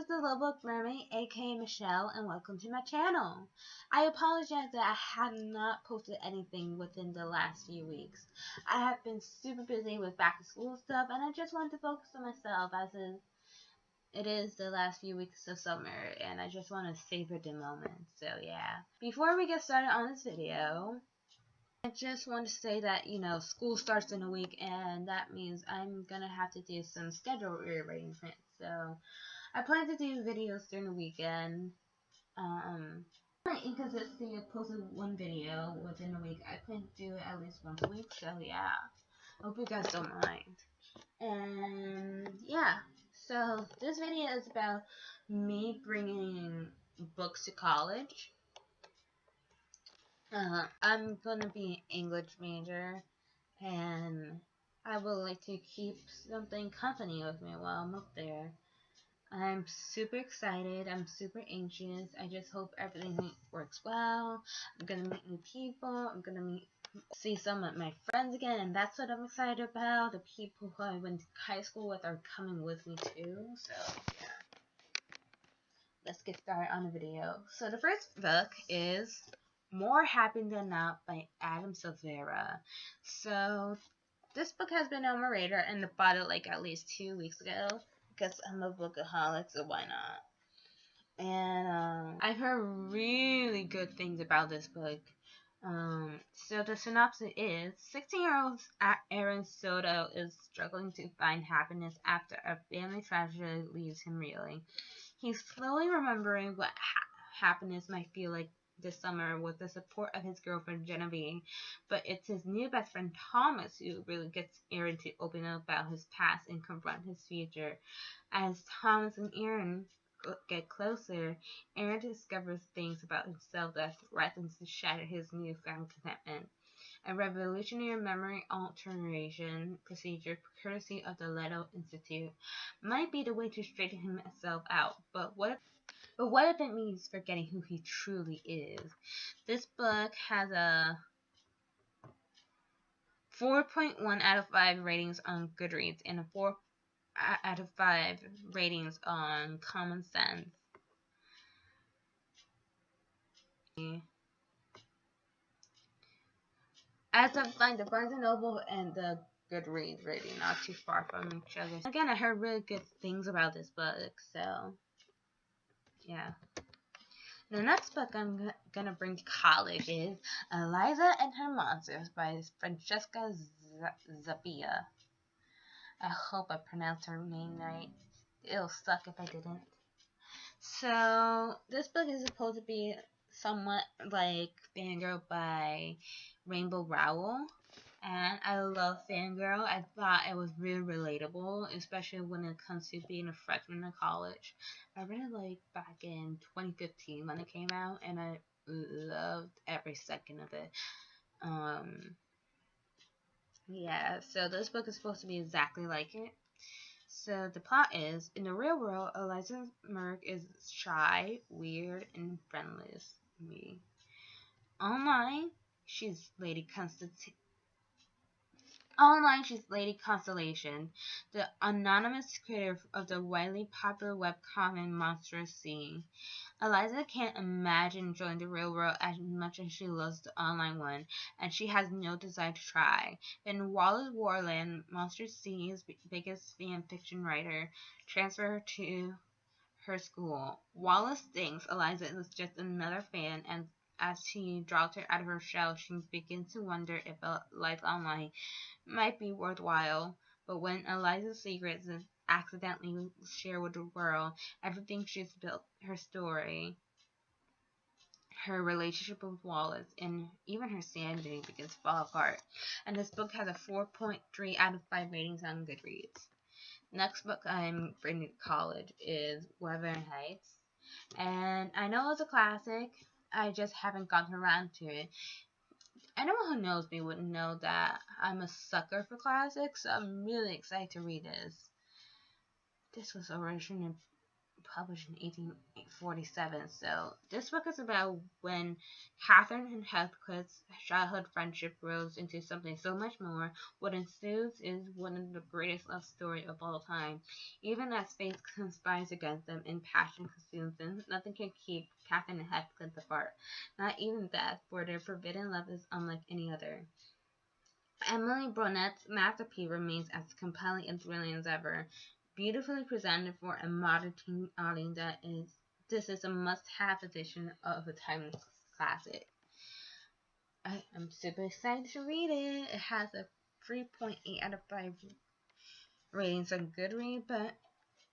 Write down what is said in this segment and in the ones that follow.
is the Little Book Mermaid, aka Michelle, and welcome to my channel. I apologize that I have not posted anything within the last few weeks. I have been super busy with back to school stuff, and I just wanted to focus on myself as it is the last few weeks of summer, and I just want to savor the moment. So yeah. Before we get started on this video, I just want to say that, school starts in a week, and that means I'm gonna have to do some schedule rearrangement. So I plan to do videos during the weekend. My inconsistency of posting one video within a week, I plan to do it at least once a week. So yeah, I hope you guys don't mind. And yeah, so this video is about me bringing books to college. I'm gonna be an English major, and I would like to keep something company with me while I'm up there. I'm super excited. I'm super anxious. I just hope everything works well. I'm gonna meet new people. I'm gonna see some of my friends again, and that's what I'm excited about. The people who I went to high school with are coming with me too. So yeah, let's get started on the video. So the first book is More Happy Than Not by Adam Silvera. So this book has been on my radar, and I bought it like at least 2 weeks ago because I'm a bookaholic, so why not? And I've heard really good things about this book. So the synopsis is 16-year-old Aaron Soto is struggling to find happiness after a family tragedy leaves him reeling. He's slowly remembering what happiness might feel like this summer with the support of his girlfriend Genevieve, but it's his new best friend Thomas who really gets Aaron to open up about his past and confront his future. As Thomas and Aaron get closer, Aaron discovers things about himself that threatens to shatter his newfound contentment. A revolutionary memory alteration procedure courtesy of the Leto Institute might be the way to straighten himself out, but what if it means forgetting who he truly is? This book has a 4.1 out of 5 ratings on Goodreads and a 4 out of 5 ratings on Common Sense. As I find the Barnes & Noble and the Goodreads rating not too far from each other. Again, I heard really good things about this book, so yeah. The next book I'm gonna bring to college is Eliza and Her Monsters by Francesca Zappia. I hope I pronounced her name right. It'll suck if I didn't. So, this book is supposed to be somewhat like Fangirl by Rainbow Rowell. And I love Fangirl. I thought it was really relatable, especially when it comes to being a freshman in college. I read it like back in 2015 when it came out, and I loved every second of it. Yeah, so this book is supposed to be exactly like it. So the plot is, in the real world, Eliza Merck is shy, weird, and friendless. Online, she's Lady Constellation, the anonymous creator of the widely popular webcomic Monstrous Scene. Eliza can't imagine enjoying the real world as much as she loves the online one, and she has no desire to try. Then Wallace Warland, Monstrous Scene's biggest fan fiction writer, transfers her to her school. Wallace thinks Eliza is just another fan, and as he draws her out of her shell, she begins to wonder if a life online might be worthwhile. But when Eliza's secrets is accidentally shared with the world, everything she's built, her story, her relationship with Wallace, and even her sanity begins to fall apart. And this book has a 4.3 out of 5 ratings on Goodreads. Next book I'm bringing to college is Wuthering Heights. And I know it's a classic, I just haven't gotten around to it. Anyone who knows me would know that I'm a sucker for classics, so I'm really excited to read this. This was originally published in 1847. So this book is about when Catherine and Heathcliff's childhood friendship grows into something so much more. What ensues is one of the greatest love stories of all time. Even as fate conspires against them and passion consumes them, nothing can keep Catherine and Heathcliff apart. Not even death, for their forbidden love is unlike any other. Emily Brunet's masterpiece remains as compelling and thrilling as ever. Beautifully presented for a modern teen audience, this is a must-have edition of a timeless classic. I'm super excited to read it. It has a 3.8 out of 5 ratings on Goodreads, but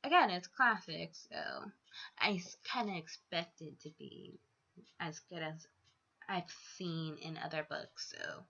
again, it's classic, so I kind of expect it to be as good as I've seen in other books, so.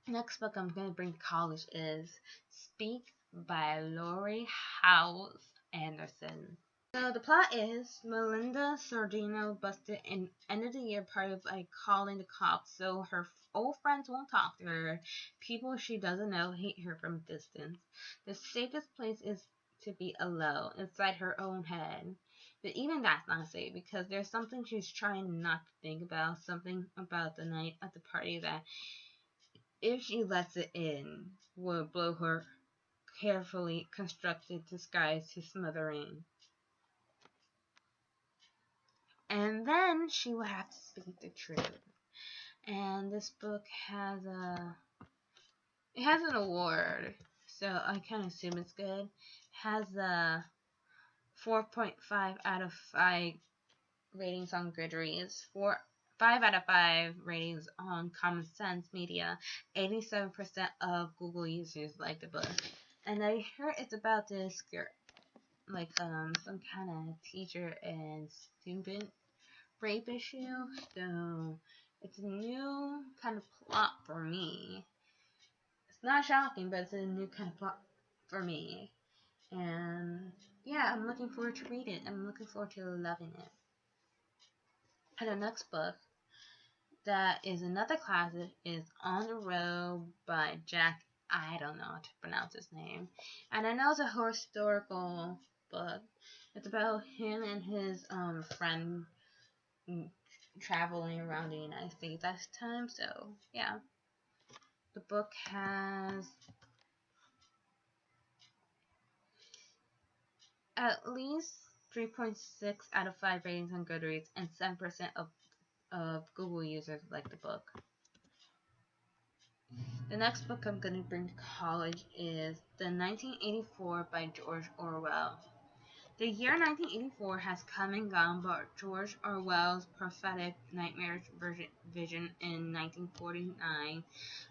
Next book I'm going to bring to college is Speak by Lori Howes Anderson. So the plot is Melinda Sordino busted an end of the year party by calling the cops so her old friends won't talk to her. People she doesn't know hate her from a distance. The safest place is to be alone, inside her own head. But even that's not safe because there's something she's trying not to think about, something about the night at the party that, if she lets it in, will blow her carefully constructed disguise to smithereens. And then she will have to speak the truth. And this book has an award, so I kind of assume it's good. It has a 4.5 out of 5 ratings on Goodreads, 5 out of 5 ratings on Common Sense Media. 87% of Google users like the book. And I heard it's about this girl, like some kind of teacher and student rape issue. So it's a new kind of plot for me. It's not shocking, but it's a new kind of plot for me. And yeah, I'm looking forward to read it. I'm looking forward to loving it. And the next book that is another classic is On the Road by Jack. I don't know how to pronounce his name. And I know it's a historical book. It's about him and his friend traveling around the United States at the time. So, yeah. The book has at least 3.6 out of 5 ratings on Goodreads, and 7% of Google users like the book. The next book I'm going to bring to college is The 1984 by George Orwell. The year 1984 has come and gone, but George Orwell's prophetic nightmarish vision in 1949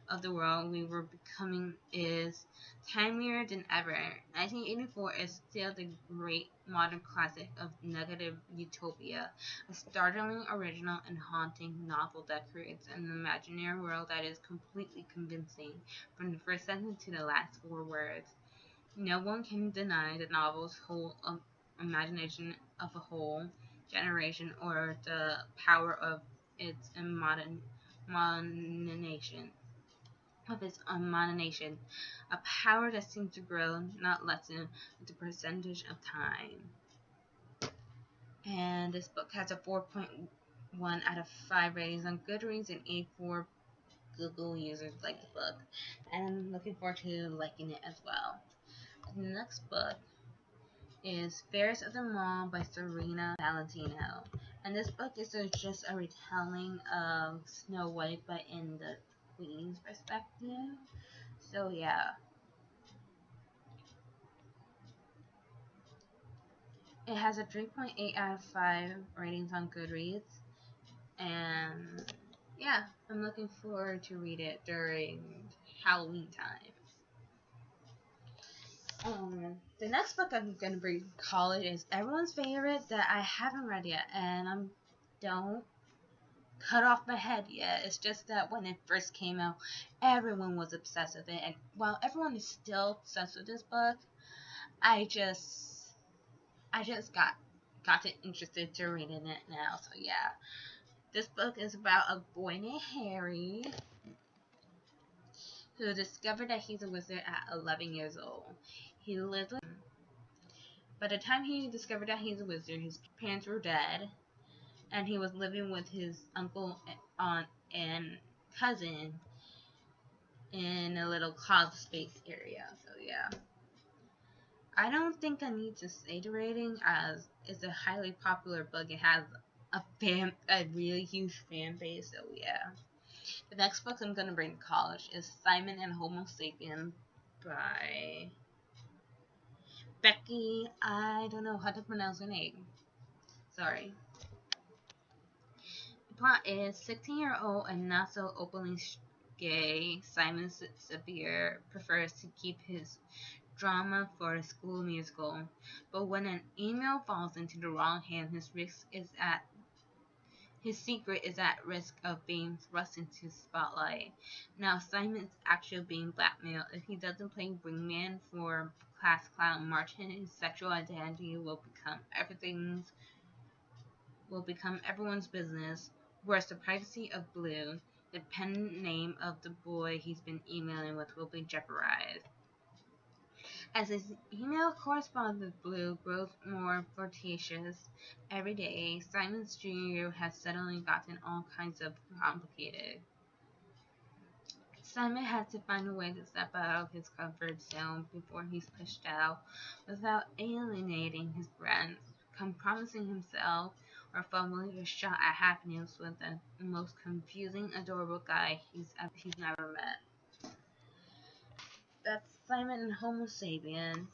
of the world we were becoming is timelier than ever. 1984 is still the great modern classic of negative utopia, a startling, original, and haunting novel that creates an imaginary world that is completely convincing from the first sentence to the last 4 words. No one can deny the novel's whole imagination of a whole generation or the power of its imagination, a power that seems to grow, not lessen, with the percentage of time. And this book has a 4.1 out of 5 ratings on Goodreads, and 84 Google users like the book. And I'm looking forward to liking it as well. The next book is Fairies of the Mall by Serena Valentino. And this book is just a retelling of Snow White, but in the Queen's perspective. So yeah. It has a 3.8 out of 5 ratings on Goodreads. And yeah, I'm looking forward to read it during Halloween time. The next book I'm going to bring to college is everyone's favorite that I haven't read yet, and don't cut off my head yet. It's just that when it first came out, everyone was obsessed with it, and while everyone is still obsessed with this book, I just got interested to reading it now. So yeah, this book is about a boy named Harry who discovered that he's a wizard at 11 years old. He lives with By the time he discovered that he's a wizard, his parents were dead, and he was living with his uncle, aunt, and cousin in a little closet space area. So yeah, I don't think I need to say the rating, as it's a highly popular book. It has a really huge fan base. So yeah, the next book I'm gonna bring to college is Simon and Homo Sapien by Becky. I don't know how to pronounce her name. Sorry. The plot is 16-year-old and not so openly gay Simon Sevier prefers to keep his drama for a school musical, but when an email falls into the wrong hand, his secret is at risk of being thrust into the spotlight. Now Simon is actually being blackmailed. If he doesn't play wingman for class clown Martin, his sexual identity will become everyone's business, whereas the privacy of Blue, the pen name of the boy he's been emailing with, will be jeopardized. As his email correspondence with Blue grows more flirtatious every day, Simon's junior year has suddenly gotten all kinds of complicated. Simon had to find a way to step out of his comfort zone before he's pushed out without alienating his friends, compromising himself, or fumbling a shot at happiness with the most confusing, adorable guy he's never met. That's Simon and Homo Sapien.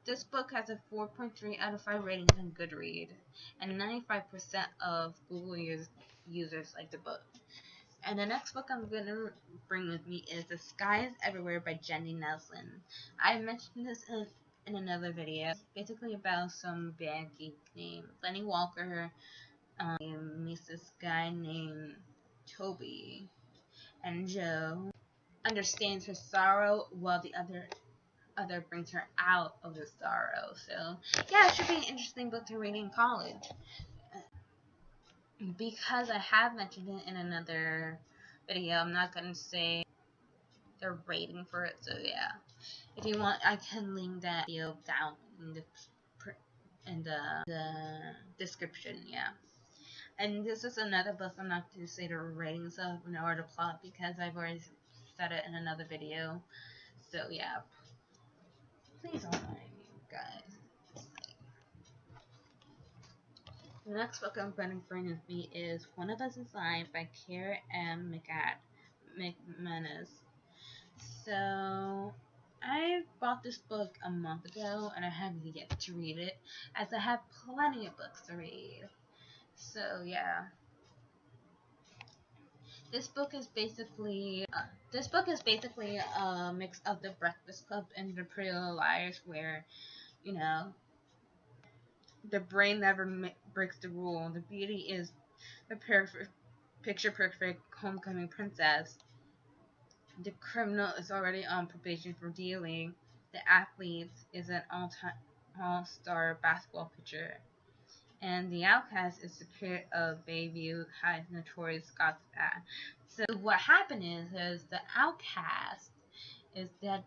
This book has a 4.3 out of 5 rating on Goodreads, and 95% of Google users like the book. And the next book I'm going to bring with me is The Sky is Everywhere by Jenny Nelson. I mentioned this in another video. It's basically about some bad geek named Lenny Walker, meets this guy named Toby, and Joe understands her sorrow while the other brings her out of the sorrow. So yeah, it should be an interesting book to read in college. Because I have mentioned it in another video, I'm not going to say the rating for it. So yeah, if you want, I can link that video down in the description. Yeah. And this is another book I'm not going to say the ratings of nor the plot, because I've already said it in another video. So yeah, please don't mind me, guys. The next book I'm going to bring with me is One of Us Inside by Kara M. McManus. So, I bought this book a month ago, and I haven't yet to read it, as I have plenty of books to read. So, yeah. This book is basically a mix of The Breakfast Club and The Pretty Little Liars, where, you know, the brain never breaks the rule. The beauty is the picture perfect homecoming princess. The criminal is already on probation for dealing. The athlete is an all-star basketball pitcher. And the outcast is the spirit of Bayview High's notorious Scots dad. So what happened is the outcast is dead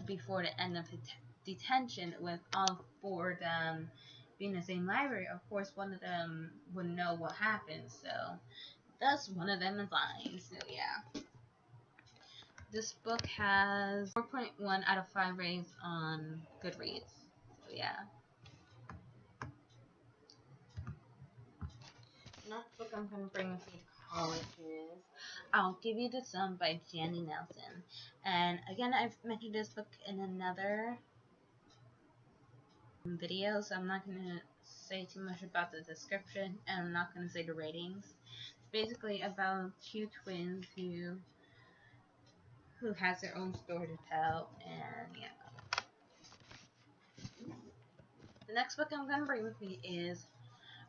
before the end of his detention, with all four of them being in the same library. Of course, one of them would know what happened, so thus one of them is lying. So yeah. This book has 4.1 out of 5 ratings on Goodreads. So yeah. Next book I'm going to bring with me to college is I'll Give You the Sun by Jenny Nelson. And again, I've mentioned this book in another video, so I'm not going to say too much about the description, and I'm not going to say the ratings. It's basically about two twins who has their own story to tell, and yeah. The next book I'm going to bring with me is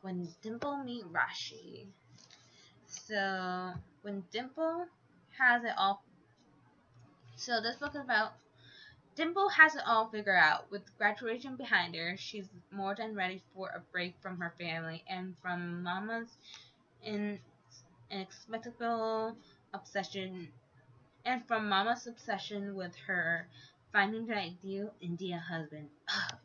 When Dimple Meet Rashi. So, when Dimple has it all... So, this book is about... Dimple has it all figured out. With graduation behind her, she's more than ready for a break from her family and from Mama's inexplicable obsession with her Finding the ideal Indian husband. Ugh.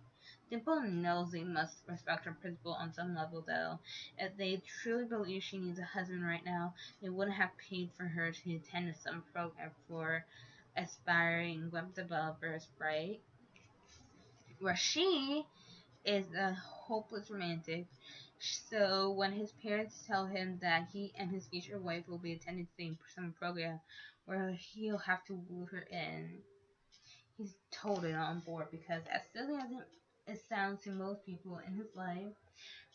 Dimple knows they must respect her principal on some level, though. If they truly believe she needs a husband right now, they wouldn't have paid for her to attend some program for aspiring web developers, right? Where she is a hopeless romantic. So when his parents tell him that he and his future wife will be attending the same summer program where he'll have to woo her in, he's totally on board because as silly as it sounds to most people in his life,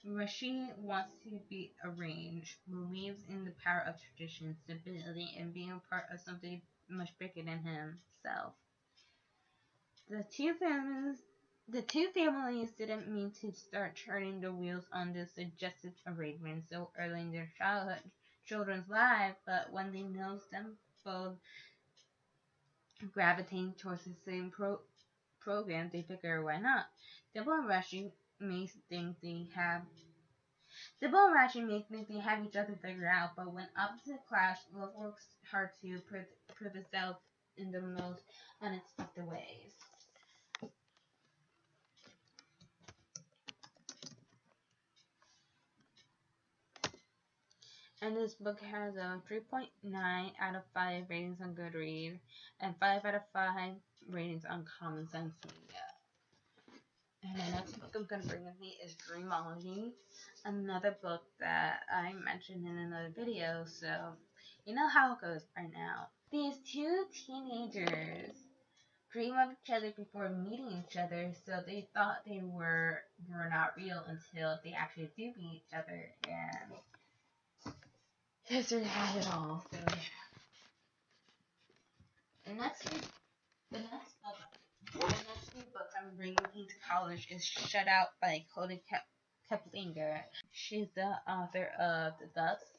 Rashid wants to be arranged, believes in the power of tradition, stability, and being a part of something much bigger than himself. The two families the two families didn't mean to start turning the wheels on this suggested arrangement so early in their children's lives, but when they noticed them both gravitating towards the same program, they figure why not. Dimple and Rashi may think they have Dimple and Rashi may think they have each other figured out, but when opposites clash, love works hard to prove itself in the most unexpected ways. And this book has a 3.9 out of 5 ratings on Goodreads and 5 out of 5 ratings on Common Sense Media. And the next book I'm going to bring with me is Dreamology, another book that I mentioned in another video, so you know how it goes right now. These two teenagers dream of each other before meeting each other, so they thought they were not real until they actually do meet each other, and history has it all. So the next few books I'm bringing into college is Shut Out by Cody Keplinger. She's the author of The Dust,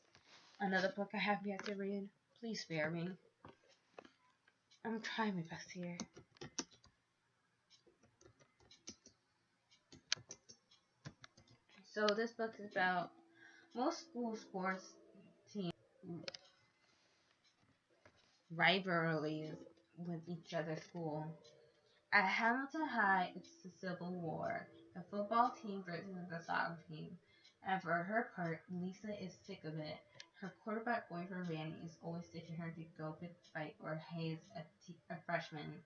another book I have yet to read. Please spare me. I'm trying my best here. So this book is about most school sports teams rivalries with each other's school. At Hamilton High, it's the Civil War, the football team versus the soccer team. And for her part, Lisa is sick of it. Her quarterback boyfriend Randy is always taking her to go pick a fight or haze a freshman.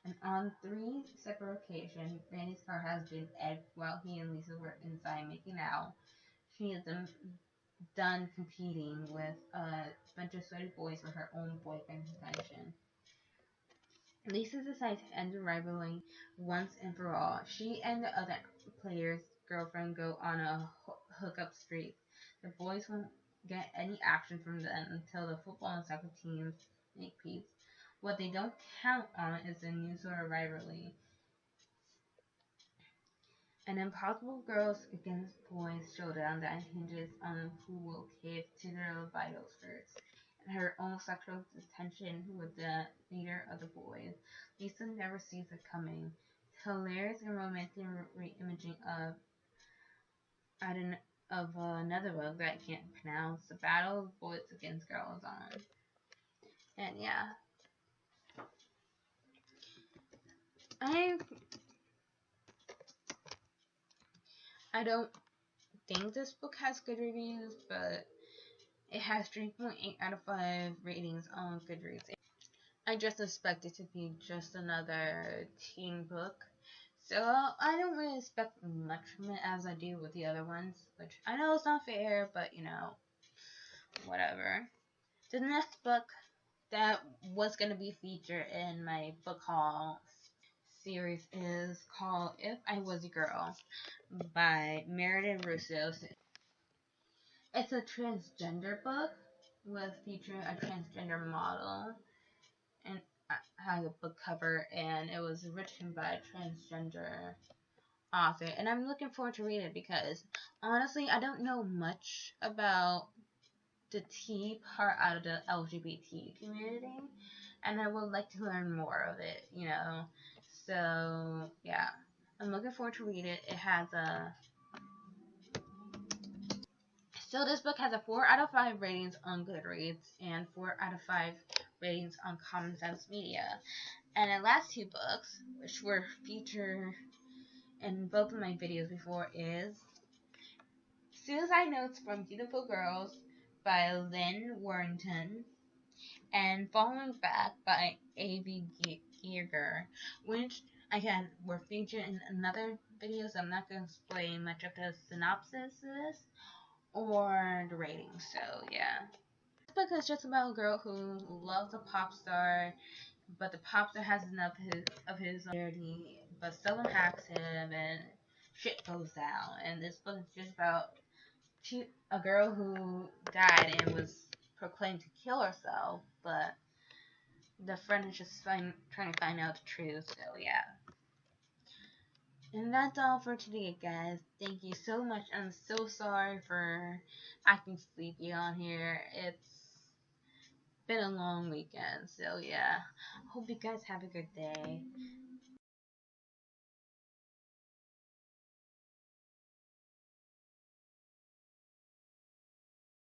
And on 3 separate occasions, Randy's car has been egged while he and Lisa were inside making out. She is done competing with a bunch of sweaty boys for her own boyfriend's attention. Lisa decides to end the rivalry once and for all. She and the other player's girlfriend go on a hookup streak. The boys won't get any action from them until the football and soccer teams make peace. What they don't count on is a new sort of rivalry. An impossible girls against boys showdown that hinges on who will cave to their vitals first. And her own sexual tension with the leader of the boys. Lisa never sees it coming. Hilarious and romantic re-imaging of another book that I can't pronounce. The Battle of Boys Against Girls on. And yeah. I don't think this book has good reviews, but it has 3.8 out of 5 ratings on Goodreads. I just expect it to be just another teen book, so I don't really expect much from it as I do with the other ones, which I know it's not fair, but you know, whatever. The next book that was going to be featured in my book haul series is called If I Was a Girl by Meredith Russo. It's a transgender book with featuring a transgender model and had a book cover, and it was written by a transgender author, and I'm looking forward to reading it because honestly I don't know much about the T part out of the LGBT community, and I would like to learn more of it, you know. So yeah, I'm looking forward to read it. It has a So this book has a 4 out of 5 ratings on Goodreads and 4 out of 5 ratings on Common Sense Media. And the last two books, which were featured in both of my videos before, is Suicide Notes from Beautiful Girls by Lynn Warrington and Following Back by A.B. Geiger, which again were featured in another video, so I'm not going to explain much of the synopsis of this or the rating. So yeah, this book is just about a girl who loves a pop star, but the pop star has enough of his charity, but someone hacks him and shit goes down. And this book is just about a girl who died and was proclaimed to kill herself, but the friend is just trying to find out the truth. So yeah. And that's all for today, guys. Thank you so much. I'm so sorry for acting sleepy on here. It's been a long weekend, so yeah. Hope you guys have a good day.